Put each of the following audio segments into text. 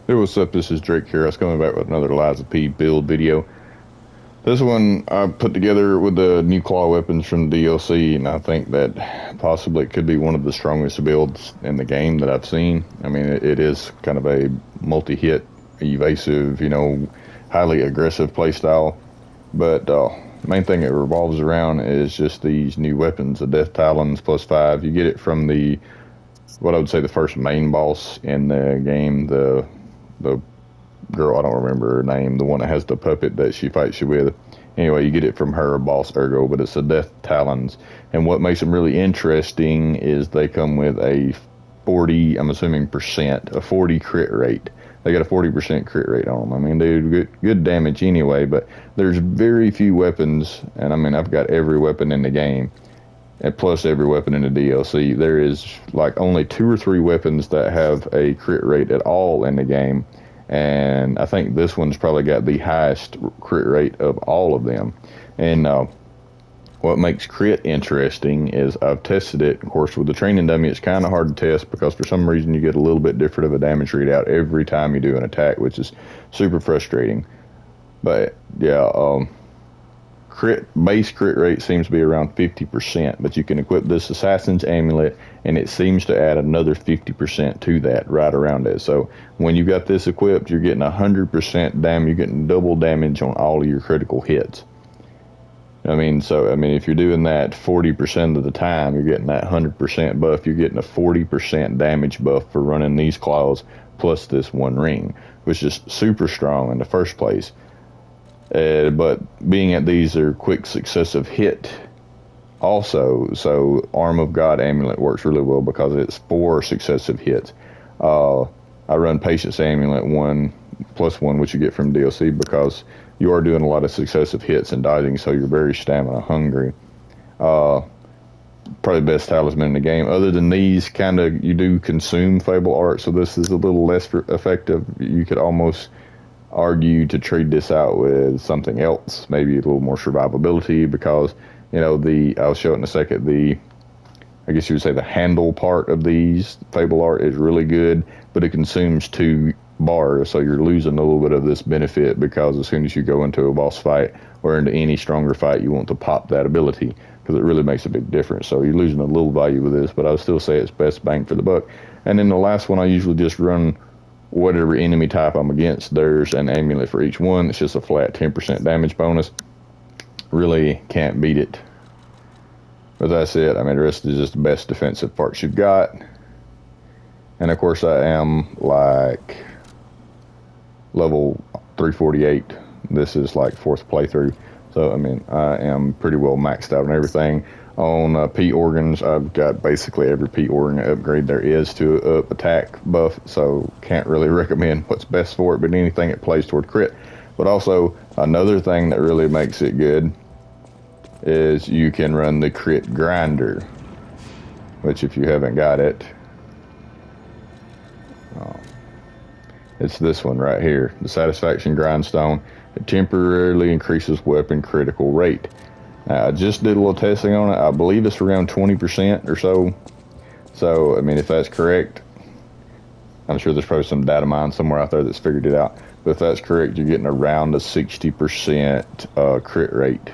Hey, what's up? This is Drake here. I was coming back with another Liza P build video. This one I put together with the new claw weapons from the DLC, and I think that possibly it could be one of the strongest builds in the game that I've seen. I mean, it is kind of a multi-hit, evasive, highly aggressive playstyle. But main thing it revolves around is just these new weapons, the Death Talons +5. You get it from what I would say the first main boss in the game, the girl, I don't remember her name, the one that has the puppet that she fights you with. Anyway, you get it from her boss Ergo, but it's the Death Talons. And what makes them really interesting is they come with a 40, I'm assuming a 40 crit rate. They got a 40% crit rate on them. I mean, they do good damage anyway, but there's very few weapons, and I mean, I've got every weapon in the game, and plus every weapon in the DLC. There is like only 2 or 3 weapons that have a crit rate at all in the game, and I think this one's probably got the highest crit rate of all of them. And what makes crit interesting is I've tested it. Of course, with the training dummy, it's kind of hard to test because for some reason you get a little bit different of a damage readout every time you do an attack, which is super frustrating. But yeah, base crit rate seems to be around 50%, but you can equip this assassin's amulet and it seems to add another 50% to that right around it. So when you got this equipped, you're getting 100% damage, you're getting double damage on all of your critical hits. I mean, if you're doing that 40% of the time, you're getting that 100% buff. You're getting a 40% damage buff for running these claws plus this one ring, which is super strong in the first place. But being that these are quick successive hit also, so Arm of God amulet works really well because it's 4 successive hits. I run Patience amulet 1+1, which you get from DLC, because you are doing a lot of successive hits and dodging, so you're very stamina hungry. Probably the best talisman in the game. Other than these, you do consume Fable Art, so this is a little less effective. You could almost argue to trade this out with something else, maybe a little more survivability, because I'll show it in a second, I guess you would say the handle part of these Fable Art is really good, but it consumes 2 bars, so you're losing a little bit of this benefit, because as soon as you go into a boss fight or into any stronger fight, you want to pop that ability, because it really makes a big difference. So you're losing a little value with this, but I would still say it's best bang for the buck. And then the last one, I usually just run whatever enemy type I'm against. There's an amulet for each one. It's just a flat 10% damage bonus. Really can't beat it. But that's it. I mean, the rest is just the best defensive parts you've got. And of course, I am like level 348. This is like 4th playthrough. So, I mean, I am pretty well maxed out on everything. On P organs, I've got basically every P organ upgrade there is to up attack buff, so can't really recommend what's best for it, but anything that plays toward crit. But also, another thing that really makes it good is you can run the crit grinder, which if you haven't got it, it's this one right here, the Satisfaction Grindstone. It temporarily increases weapon critical rate. Now, I just did a little testing on it. I believe it's around 20% or so. So, I mean, if that's correct, I'm sure there's probably some data mine somewhere out there that's figured it out. But if that's correct, you're getting around a 60% crit rate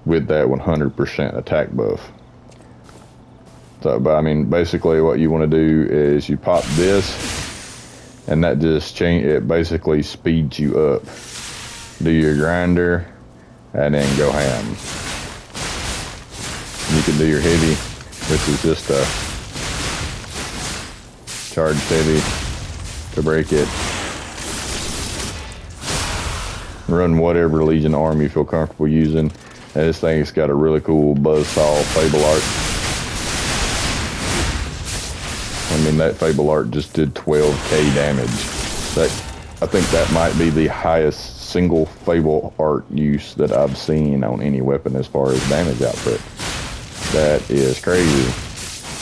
with that 100% attack buff. So, but I mean, basically what you want to do is you pop this, and that just it basically speeds you up. Do your grinder, and then go ham. You can do your heavy, which is just a charged heavy to break it. Run whatever Legion arm you feel comfortable using. And this thing's got a really cool buzzsaw Fable Art. I mean, that Fable Art just did 12k damage. I think that might be the highest single Fable Art use that I've seen on any weapon as far as damage output. That is crazy.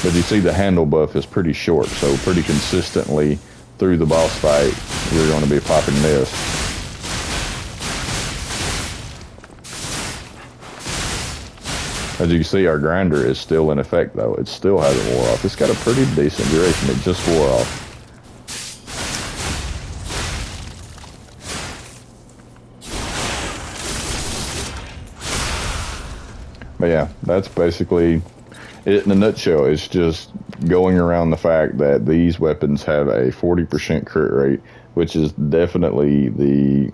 But you see the handle buff is pretty short, so pretty consistently through the boss fight, you're going to be popping this. As you can see, our grinder is still in effect, though. It still hasn't wore off. It's got a pretty decent duration. It just wore off. But yeah, that's basically it in a nutshell. It's just going around the fact that these weapons have a 40% crit rate, which is definitely the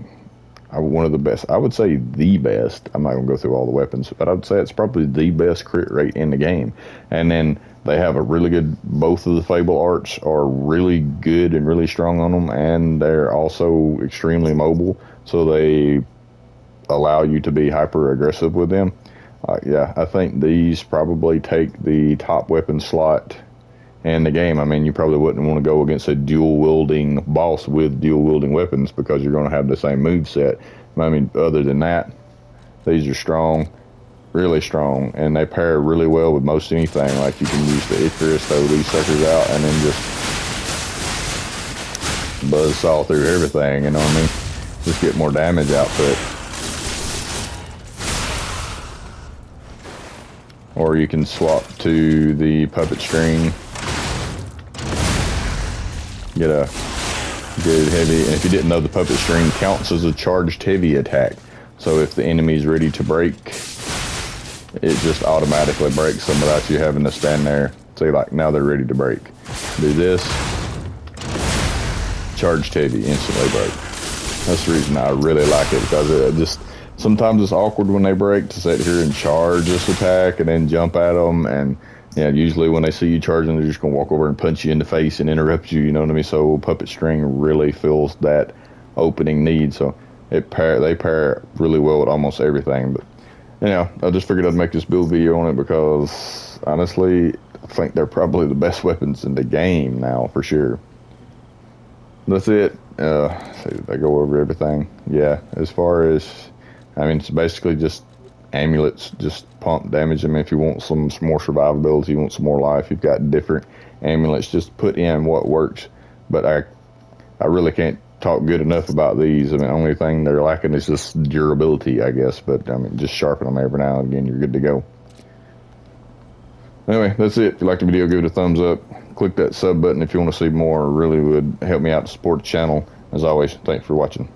one of the best. I would say the best. I'm not gonna go through all the weapons, but I'd say it's probably the best crit rate in the game. And then they have a really good. Both of the Fable arts are really good and really strong on them, and they're also extremely mobile. So they allow you to be hyper aggressive with them. Yeah, I think these probably take the top weapon slot in the game. I mean, you probably wouldn't want to go against a dual wielding boss with dual wielding weapons because you're going to have the same move set. I mean, other than that, these are strong, really strong, and they pair really well with most anything. Like you can use the Icarus, throw these suckers out, and then just buzzsaw through everything. You know what I mean? Just get more damage output. Or you can swap to the puppet string, get a good heavy, and if you didn't know, the puppet string counts as a charged heavy attack. So if the enemy's ready to break, it just automatically breaks them without you having to stand there. See, like now they're ready to break. Do this, charged heavy, instantly break. That's the reason I really like it, because it just, sometimes it's awkward when they break to sit here and charge this attack and then jump at them. And yeah, usually when they see you charging, they're just going to walk over and punch you in the face and interrupt you, you know what I mean? So puppet string really fills that opening need. So they pair really well with almost everything. But yeah, I just figured I'd make this build video on it because honestly, I think they're probably the best weapons in the game now for sure. That's it. See, did I go over everything? Yeah, as far as, I mean, it's basically just amulets, just pump damage. I mean, if you want some more survivability, you want some more life, you've got different amulets. Just put in what works. But I really can't talk good enough about these. I mean, the only thing they're lacking is just durability, I guess. But I mean, just sharpen them every now and again, you're good to go. Anyway, that's it. If you liked the video, give it a thumbs up. Click that sub button if you want to see more. It really would help me out to support the channel. As always, thanks for watching.